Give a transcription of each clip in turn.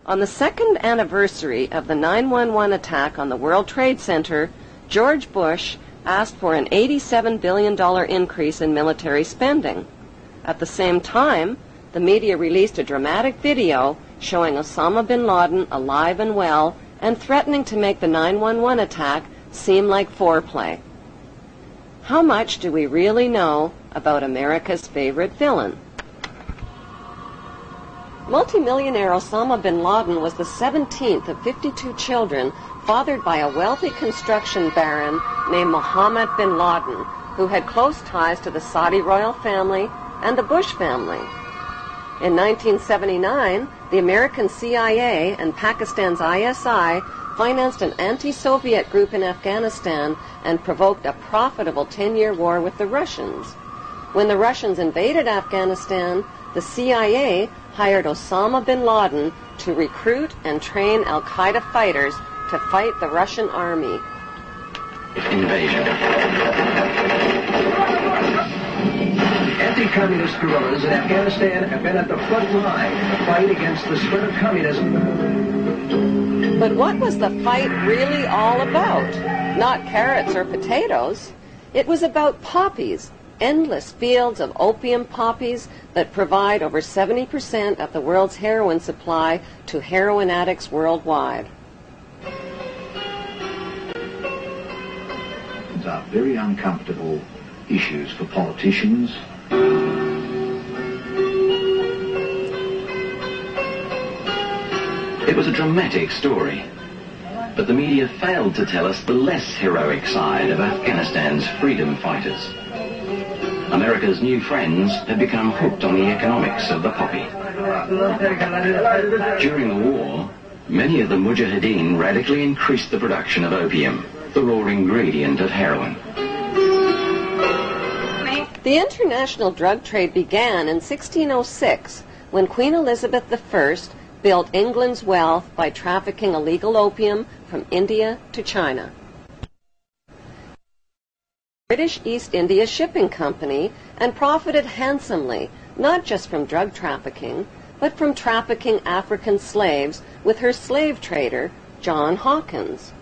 On the second anniversary of the 9/11 attack on the World Trade Center, George Bush asked for an $87 billion increase in military spending. At the same time, the media released a dramatic video showing Osama bin Laden alive and well and threatening to make the 9/11 attack seem like foreplay. How much do we really know about America's favorite villain? Multimillionaire Osama bin Laden was the 17th of 52 children fathered by a wealthy construction baron named Mohammed bin Laden, who had close ties to the Saudi royal family and the Bush family. In 1979, the American CIA and Pakistan's ISI financed an anti-Soviet group in Afghanistan and provoked a profitable 10-year war with the Russians. When the Russians invaded Afghanistan, the CIA hired Osama bin Laden to recruit and train al-Qaeda fighters to fight the Russian army. Invasion. Anti-communist guerrillas in Afghanistan have been at the front line in the fight against the spread of communism. But what was the fight really all about? Not carrots or potatoes. It was about poppies, endless fields of opium poppies that provide over 70% of the world's heroin supply to heroin addicts worldwide. These are very uncomfortable issues for politicians. It was a dramatic story, but the media failed to tell us the less heroic side of Afghanistan's freedom fighters. America's new friends had become hooked on the economics of the poppy. During the war, many of the mujahideen radically increased the production of opium, the raw ingredient of heroin. The international drug trade began in 1606 when Queen Elizabeth I built England's wealth by trafficking illegal opium from India to China. British East India Shipping Company and profited handsomely, not just from drug trafficking, but from trafficking African slaves with her slave trader, John Hawkins.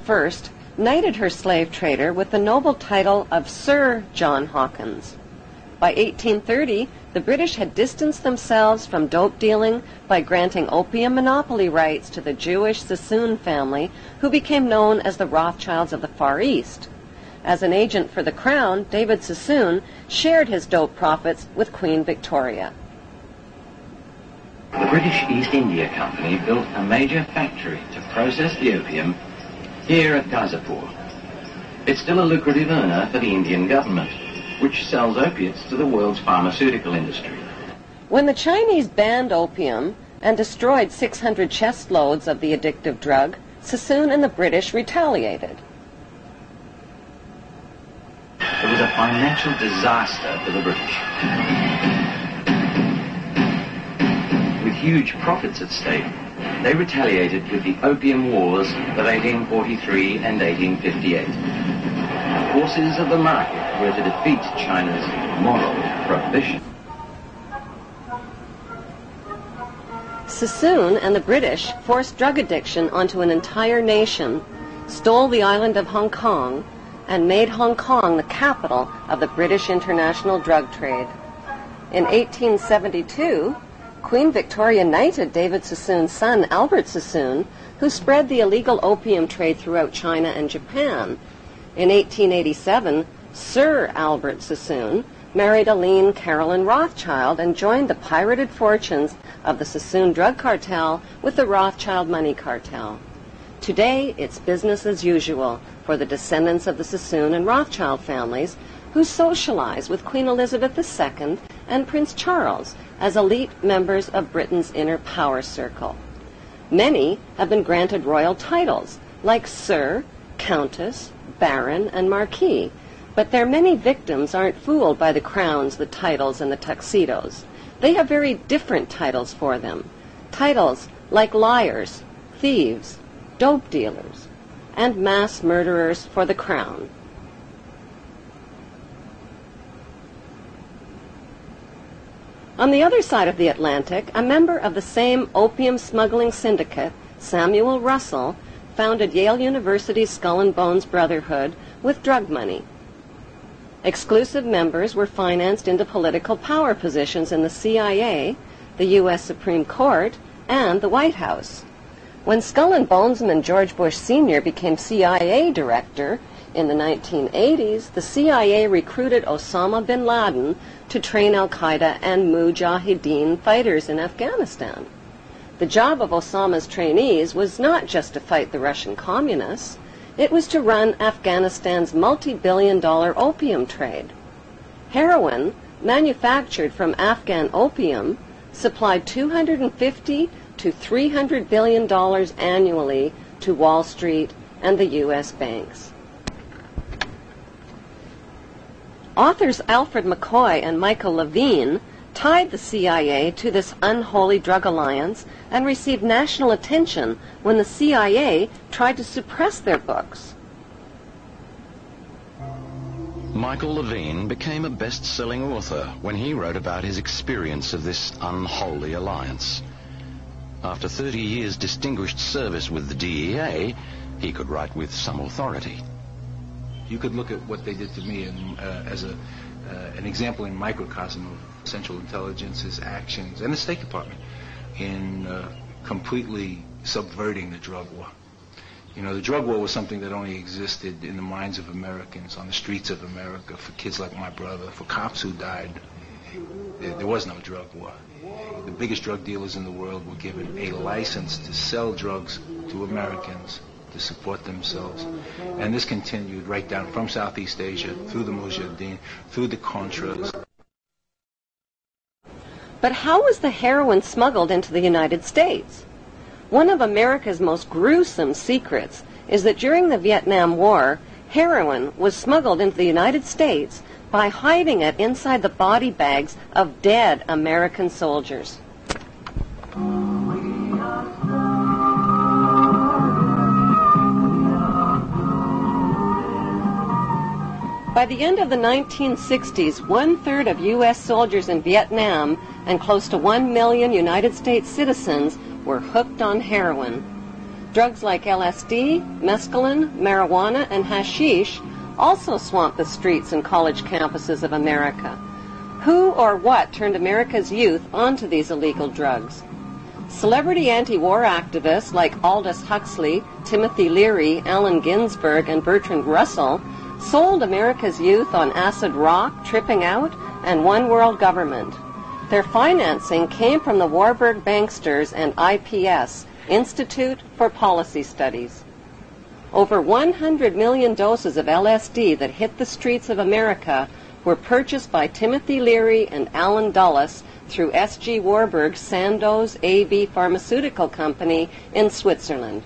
First, knighted her slave trader with the noble title of Sir John Hawkins. By 1830, the British had distanced themselves from dope dealing by granting opium monopoly rights to the Jewish Sassoon family, who became known as the Rothschilds of the Far East. As an agent for the Crown, David Sassoon shared his dope profits with Queen Victoria. The British East India Company built a major factory to process the opium here at Gazipur. It's still a lucrative earner for the Indian government, which sells opiates to the world's pharmaceutical industry. When the Chinese banned opium and destroyed 600 chest loads of the addictive drug, Sassoon and the British retaliated. It was a financial disaster for the British. With huge profits at stake, they retaliated with the Opium Wars of 1843 and 1858. The forces of the market were to defeat China's moral prohibition. Sassoon and the British forced drug addiction onto an entire nation, stole the island of Hong Kong, and made Hong Kong the capital of the British international drug trade. In 1872, Queen Victoria knighted David Sassoon's son, Albert Sassoon, who spread the illegal opium trade throughout China and Japan. In 1887, Sir Albert Sassoon married Aline Carolyn Rothschild and joined the pirated fortunes of the Sassoon drug cartel with the Rothschild money cartel. Today, it's business as usual for the descendants of the Sassoon and Rothschild families, who socialized with Queen Elizabeth II and Prince Charles as elite members of Britain's inner power circle. Many have been granted royal titles, like Sir, Countess, Baron, and Marquis, but their many victims aren't fooled by the crowns, the titles, and the tuxedos. They have very different titles for them. Titles like liars, thieves, dope dealers, and mass murderers for the crown. On the other side of the Atlantic, a member of the same opium smuggling syndicate, Samuel Russell, founded Yale University's Skull and Bones Brotherhood with drug money. Exclusive members were financed into political power positions in the CIA, the U.S. Supreme Court, and the White House. When Skull and Bonesman George Bush Sr. became CIA director in the 1980s, the CIA recruited Osama bin Laden to train al-Qaeda and Mujahideen fighters in Afghanistan. The job of Osama's trainees was not just to fight the Russian communists. It was to run Afghanistan's multi-billion-dollar opium trade. Heroin, manufactured from Afghan opium, supplied $250 to $300 billion annually to Wall Street and the U.S. banks. Authors Alfred McCoy and Michael Levine tied the CIA to this unholy drug alliance and received national attention when the CIA tried to suppress their books. Michael Levine became a best-selling author when he wrote about his experience of this unholy alliance. After 30 years' distinguished service with the DEA, he could write with some authority. You could look at what they did to me as an example in microcosm of Central Intelligence's actions and the State Department in completely subverting the drug war. You know, the drug war was something that only existed in the minds of Americans, on the streets of America, for kids like my brother, for cops who died. There was no drug war. The biggest drug dealers in the world were given a license to sell drugs to Americans to support themselves. And this continued right down from Southeast Asia, through the Mujahideen, through the Contras. But how was the heroin smuggled into the United States? One of America's most gruesome secrets is that during the Vietnam War, heroin was smuggled into the United States by hiding it inside the body bags of dead American soldiers. By the end of the 1960s, 1/3 of U.S. soldiers in Vietnam and close to 1 million United States citizens were hooked on heroin. Drugs like LSD, mescaline, marijuana, and hashish also swamped the streets and college campuses of America. Who or what turned America's youth onto these illegal drugs? Celebrity anti-war activists like Aldous Huxley, Timothy Leary, Allen Ginsberg, and Bertrand Russell sold America's youth on acid rock, tripping out, and one world government. Their financing came from the Warburg Banksters and IPS, Institute for Policy Studies. Over 100 million doses of LSD that hit the streets of America were purchased by Timothy Leary and Alan Dulles through S.G. Warburg's Sandoz AB Pharmaceutical Company in Switzerland.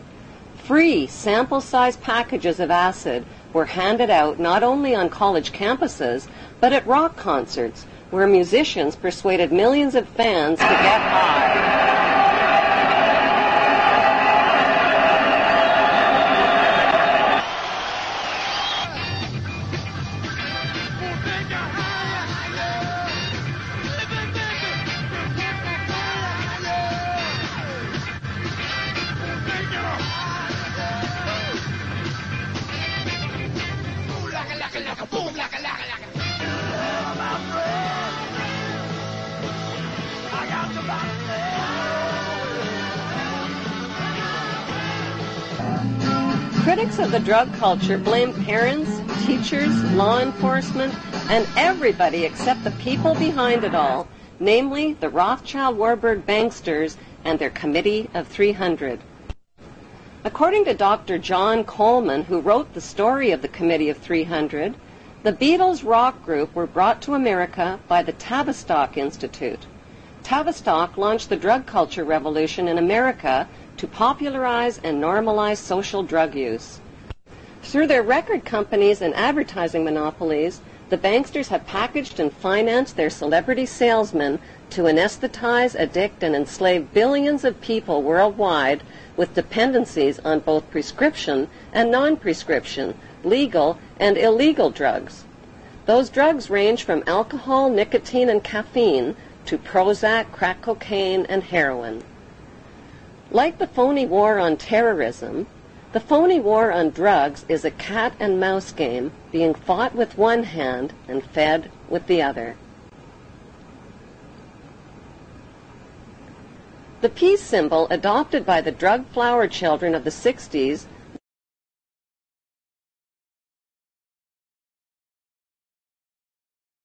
Free sample-size packages of acid were handed out not only on college campuses, but at rock concerts, where musicians persuaded millions of fans to get high. Critics of the drug culture blame parents, teachers, law enforcement, and everybody except the people behind it all, namely the Rothschild-Warburg banksters and their Committee of 300. According to Dr. John Coleman, who wrote the story of the Committee of 300, The Beatles rock group were brought to America by the Tavistock Institute. Tavistock launched the drug culture revolution in America to popularize and normalize social drug use. Through their record companies and advertising monopolies, the banksters have packaged and financed their celebrity salesmen to anesthetize, addict, and enslave billions of people worldwide with dependencies on both prescription and non-prescription, legal and illegal drugs. Those drugs range from alcohol, nicotine, and caffeine to Prozac, crack cocaine, and heroin. Like the phony war on terrorism, the phony war on drugs is a cat-and-mouse game being fought with one hand and fed with the other. The peace symbol adopted by the drug flower children of the 60s